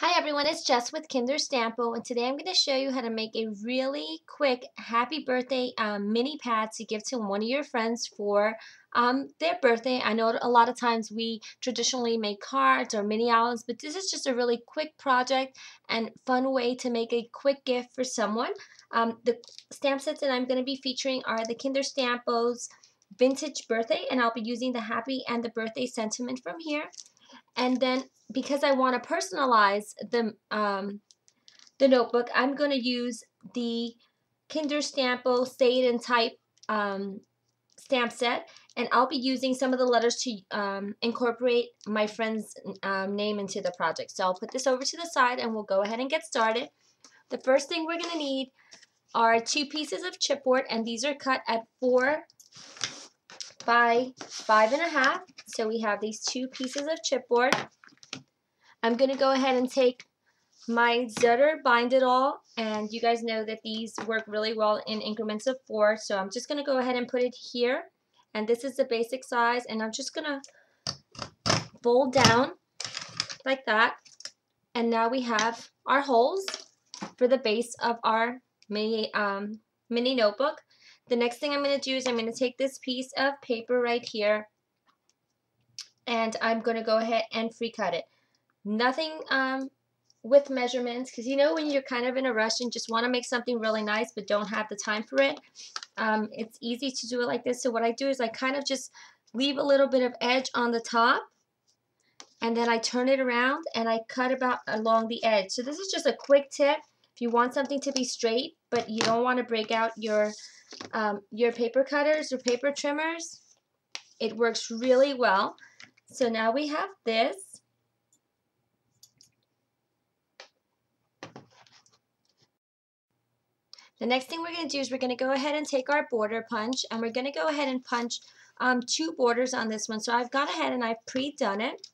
Hi everyone, it's Jess with Kinder Stampo, and today I'm going to show you how to make a really quick happy birthday mini pad to give to one of your friends for their birthday. I know a lot of times we traditionally make cards or mini albums, but this is just a really quick project and fun way to make a quick gift for someone. The stamp sets that I'm going to be featuring are the Kinder Stampo's Vintage Birthday, and I'll be using the happy and the birthday sentiment from here. And then because I want to personalize the notebook, I'm going to use the Kinder Stampo Say It and Type stamp set, and I'll be using some of the letters to incorporate my friend's name into the project. So I'll put this over to the side and we'll go ahead and get started. The first thing we're going to need are 2 pieces of chipboard, and these are cut at 4 by 5.5. So we have these 2 pieces of chipboard. I'm going to go ahead and take my Zutter Bind It All, and you guys know that these work really well in increments of 4, so I'm just going to go ahead and put it here, and this is the basic size, and I'm just going to fold down like that, and now we have our holes for the base of our mini notebook. The next thing I'm going to do is I'm going to take this piece of paper right here, and I'm going to go ahead and free cut it. Nothing with measurements, because you know when you're kind of in a rush and just want to make something really nice but don't have the time for it, it's easy to do it like this. So what I do is I kind of just leave a little bit of edge on the top, and then I turn it around and I cut about along the edge. So this is just a quick tip if you want something to be straight but you don't want to break out your paper cutters or paper trimmers. It works really well. So now we have this. The next thing we're going to do is we're going to go ahead and take our border punch, and we're going to go ahead and punch 2 borders on this one. So I've gone ahead and I've pre-done it.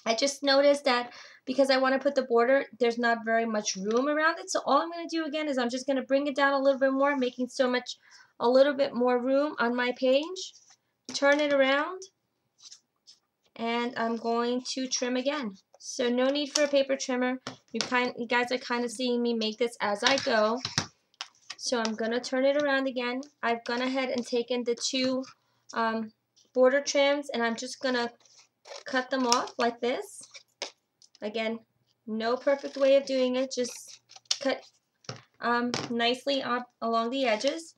I just noticed that because I want to put the border, there's not very much room around it. So all I'm going to do again is I'm just going to bring it down a little bit more, making a little bit more room on my page. Turn it around, and I'm going to trim again. So no need for a paper trimmer. You guys are kind of seeing me make this as I go. So I'm going to turn it around again. I've gone ahead and taken the 2 border trims, and I'm just going to cut them off like this. Again, no perfect way of doing it. Just cut nicely up along the edges.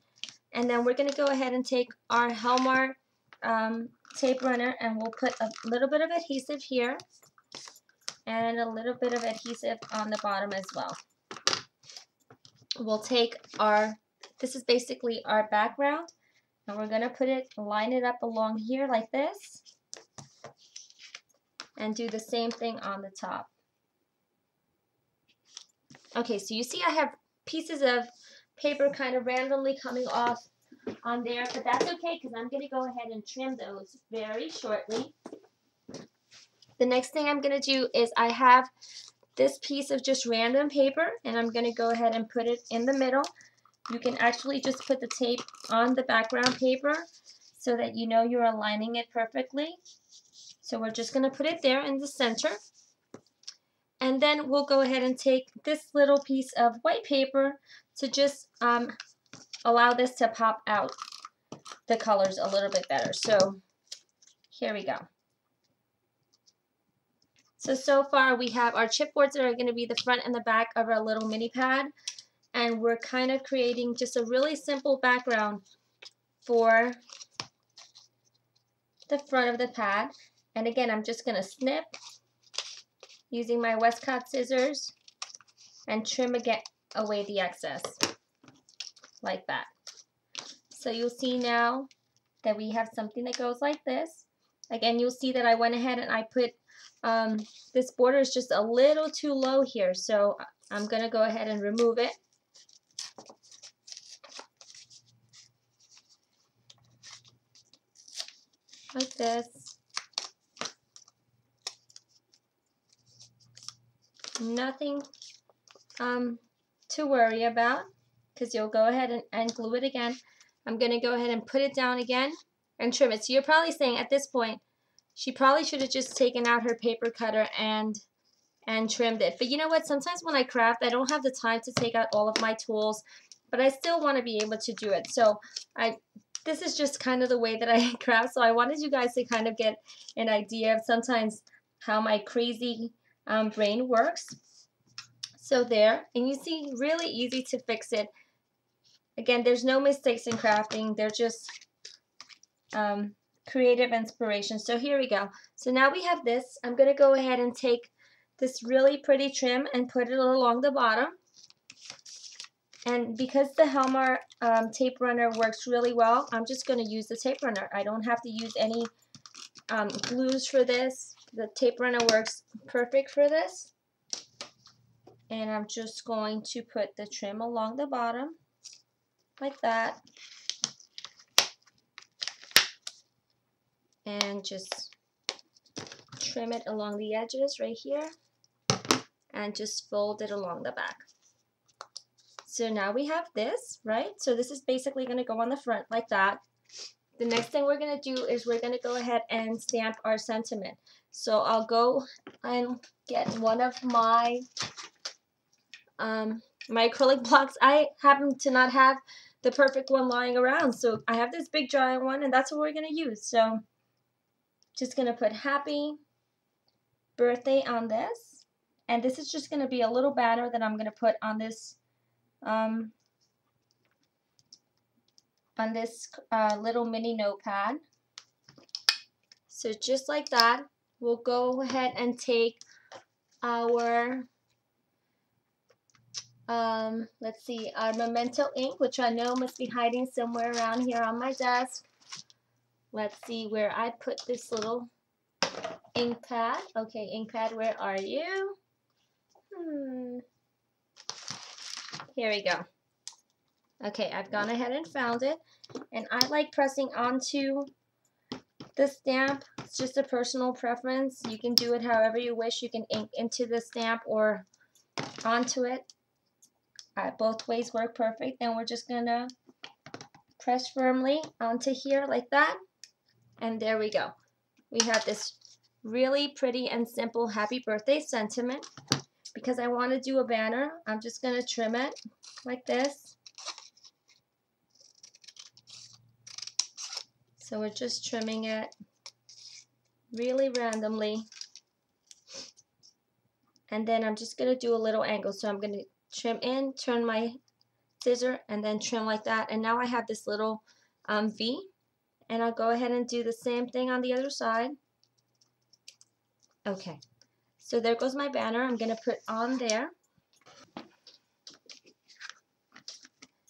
And then we're going to go ahead and take our Helmar tape runner, and we'll put a little bit of adhesive here and a little bit of adhesive on the bottom as well. We'll take this is basically our background, and we're going to line it up along here like this, and do the same thing on the top. Okay, so you see I have pieces of paper kind of randomly coming off on there, but that's okay because I'm going to go ahead and trim those very shortly. The next thing I'm going to do is I have this piece of just random paper, and I'm going to go ahead and put it in the middle. You can actually just put the tape on the background paper so that you know you're aligning it perfectly. So we're just going to put it there in the center. And then we'll go ahead and take this little piece of white paper to just allow this to pop out the colors a little bit better. So here we go. So far we have our chipboards that are going to be the front and the back of our little mini pad. And we're kind of creating just a really simple background for the front of the pad. And again, I'm just going to snip using my Westcott scissors and trim away the excess like that. So you'll see now that we have something that goes like this. Again, you'll see that I went ahead and I put this border is just a little too low here, so I'm going to go ahead and remove it. Like this. Nothing to worry about, because you'll go ahead and glue it again. I'm going to go ahead and put it down again and trim it. So you're probably saying at this point, she probably should have just taken out her paper cutter and and trimmed it. But you know what? Sometimes when I craft, I don't have the time to take out all of my tools, but I still want to be able to do it. So this is just kind of the way that I craft. So I wanted you guys to kind of get an idea of sometimes how my crazy brain works. So there, and you see, really easy to fix it. Again, there's no mistakes in crafting. They're just creative inspiration. So here we go. So now we have this. I'm going to go ahead and take this really pretty trim and put it along the bottom. And because the Helmar tape runner works really well, I'm just going to use the tape runner. I don't have to use any glues for this. The tape runner works perfect for this. And I'm just going to put the trim along the bottom like that. And just trim it along the edges right here. And just fold it along the back. So now we have this, right? So this is basically going to go on the front like that. The next thing we're going to do is we're going to go ahead and stamp our sentiment. So I'll go and get one of my my acrylic blocks. I happen to not have the perfect one lying around, so I have this big giant one, and that's what we're going to use. So just going to put happy birthday on this, and this is just going to be a little banner that I'm going to put on this little mini notepad. So just like that, we'll go ahead and take our let's see, our Memento ink, which I know must be hiding somewhere around here on my desk. Let's see where I put this little ink pad. Okay, ink pad, where are you? Here we go. Okay, I've gone ahead and found it, and I like pressing onto the stamp. It's just a personal preference. You can do it however you wish. You can ink into the stamp or onto it. Both ways work perfect. And we're just gonna press firmly onto here like that, and there we go. We have this really pretty and simple happy birthday sentiment. Because I want to do a banner, I'm just gonna trim it like this. So we're just trimming it really randomly. And then I'm just going to do a little angle. So I'm going to trim in, turn my scissor, and then trim like that. And now I have this little V. And I'll go ahead and do the same thing on the other side. Okay. So there goes my banner. I'm going to put on there.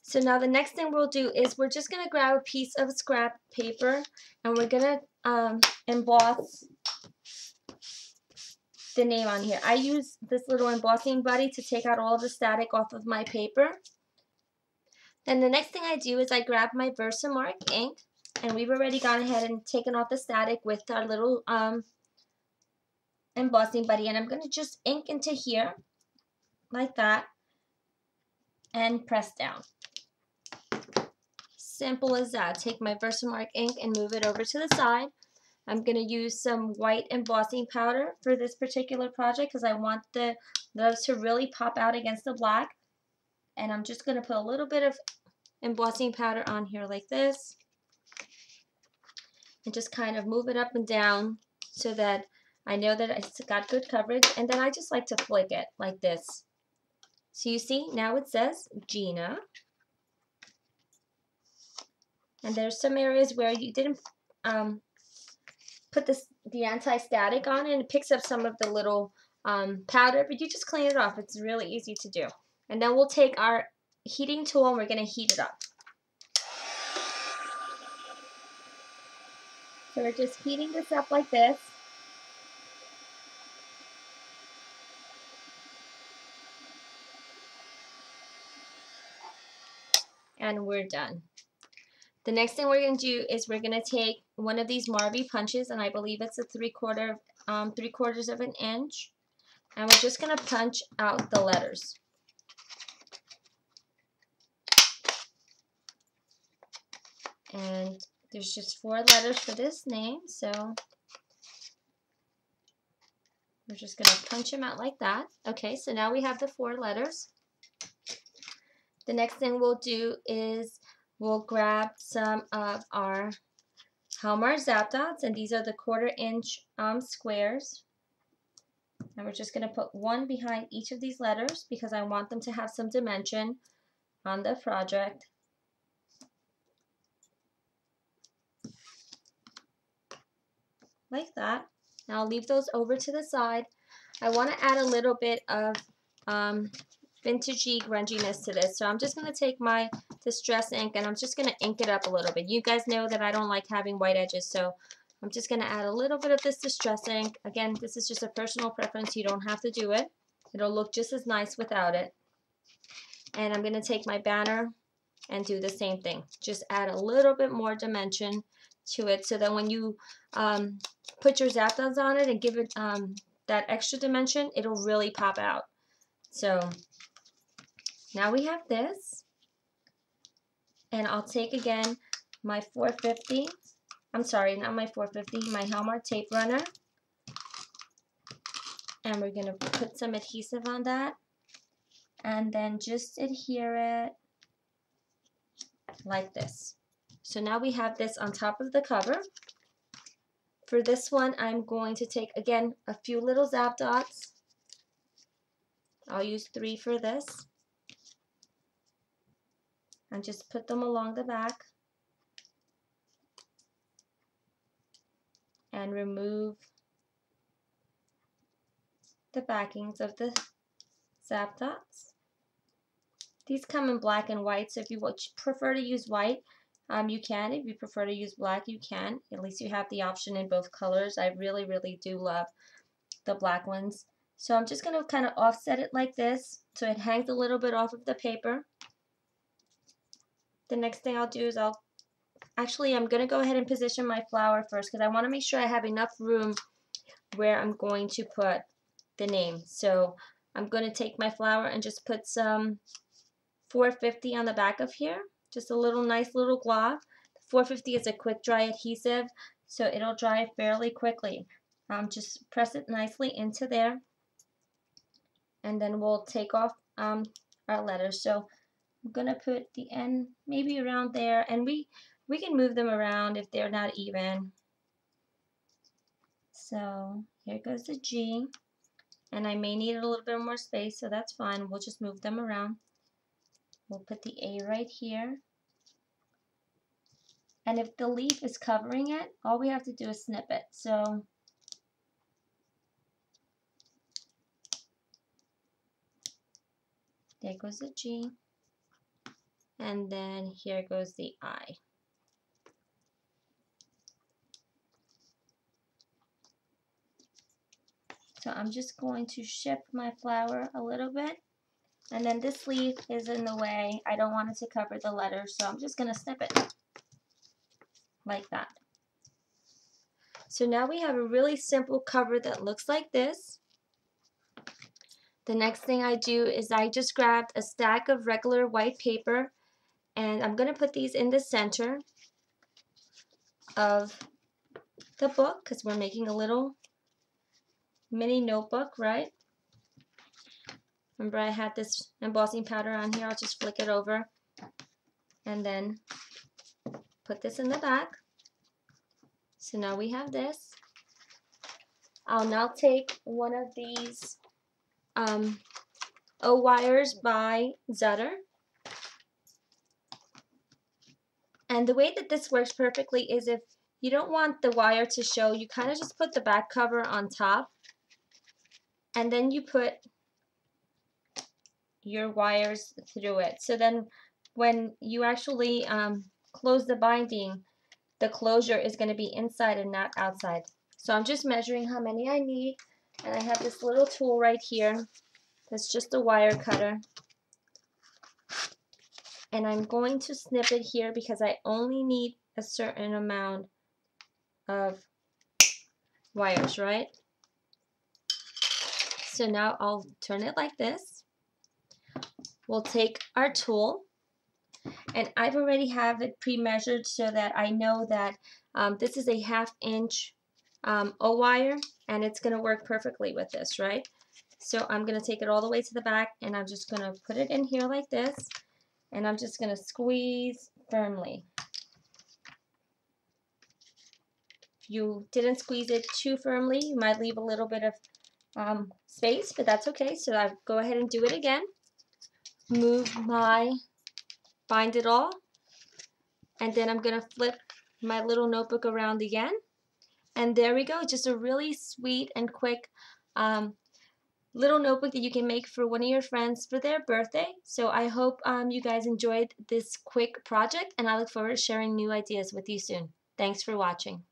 So now the next thing we'll do is we're just going to grab a piece of scrap paper and we're going to emboss the name on here. I use this little embossing buddy to take out all of the static off of my paper. Then the next thing I do is I grab my Versamark ink, and we've already gone ahead and taken off the static with our little embossing buddy, and I'm going to just ink into here like that and press down. Simple as that. Take my Versamark ink and move it over to the side. I'm going to use some white embossing powder for this particular project because I want the letters to really pop out against the black. And I'm just going to put a little bit of embossing powder on here like this. And just kind of move it up and down so that I know that it's got good coverage. And then I just like to flick it like this. So you see, now it says Gina. And there's some areas where you didn't put the anti-static on, and it picks up some of the little powder, but you just clean it off. It's really easy to do. And then we'll take our heating tool and we're going to heat it up. So we're just heating this up like this. And we're done. The next thing we're going to do is we're going to take one of these Marby punches, and I believe it's a 3/4 of an inch, and we're just going to punch out the letters. And there's just 4 letters for this name, so We're just going to punch them out like that. Okay, so now we have the 4 letters. The next thing we'll do is we'll grab some of our Hallmark Zap Dots, and these are the 1/4 inch squares. And we're just going to put one behind each of these letters because I want them to have some dimension on the project. Like that. Now I'll leave those over to the side. I want to add a little bit of vintagey grunginess to this. So I'm just going to take my Distress ink and I'm just going to ink it up a little bit. You guys know that I don't like having white edges, so I'm just going to add a little bit of this Distress ink. Again, this is just a personal preference. You don't have to do it. It'll look just as nice without it. And I'm going to take my banner and do the same thing. Just add a little bit more dimension to it so that when you put your Zap Dots on it and give it that extra dimension, it'll really pop out. So now we have this, and I'll take again my 450, I'm sorry, not my 450, my Hallmark tape runner, and we're going to put some adhesive on that, and then just adhere it like this. So now we have this on top of the cover. For this one, I'm going to take, again, a few little Zap Dots. I'll use 3 for this. And just put them along the back. And remove the backings of the Zap Dots. These come in black and white, so if you prefer to use white, you can. If you prefer to use black, you can. At least you have the option in both colors. I really, really do love the black ones. So I'm just going to kind of offset it like this so it hangs a little bit off of the paper. The next thing I'll do is I'm going to go ahead and position my flower first because I want to make sure I have enough room where I'm going to put the name. So I'm going to take my flower and just put some 450 on the back of here. Just a little nice little glob. 450 is a quick dry adhesive, so it'll dry fairly quickly. Just press it nicely into there, and then we'll take off our letters. So I'm gonna put the end maybe around there, and we can move them around if they're not even. So here goes the G, and I may need a little bit more space, so that's fine. We'll just move them around. We'll put the A right here. And if the leaf is covering it, all we have to do is snip it. So there goes the G. And then here goes the I. So I'm just going to shift my flower a little bit. And then this leaf is in the way. I don't want it to cover the letters, so I'm just going to snip it like that. So now we have a really simple cover that looks like this. The next thing I do is I just grabbed a stack of regular white paper, and I'm going to put these in the center of the book because we're making a little mini notebook, right? Remember I had this embossing powder on here. I'll just flick it over and then put this in the back. So now we have this. I'll now take one of these O-Wires by Zutter. And the way that this works perfectly is if you don't want the wire to show, you kind of just put the back cover on top, and then you put your wires through it. So then when you actually close the binding, the closure is going to be inside and not outside. So I'm just measuring how many I need, and I have this little tool right here that's just a wire cutter. And I'm going to snip it here because I only need a certain amount of wires, right? So now I'll turn it like this. We'll take our tool, and I've already have it pre-measured so that I know that this is a 1/2 inch O-wire, and it's going to work perfectly with this, right? So I'm going to take it all the way to the back, and I'm just going to put it in here like this, and I'm just going to squeeze firmly. If you didn't squeeze it too firmly, you might leave a little bit of space, but that's okay. So I go ahead and do it again. Bind it all, and then I'm going to flip my little notebook around again. And there we go, just a really sweet and quick little notebook that you can make for one of your friends for their birthday. So I hope you guys enjoyed this quick project, and I look forward to sharing new ideas with you soon. Thanks for watching.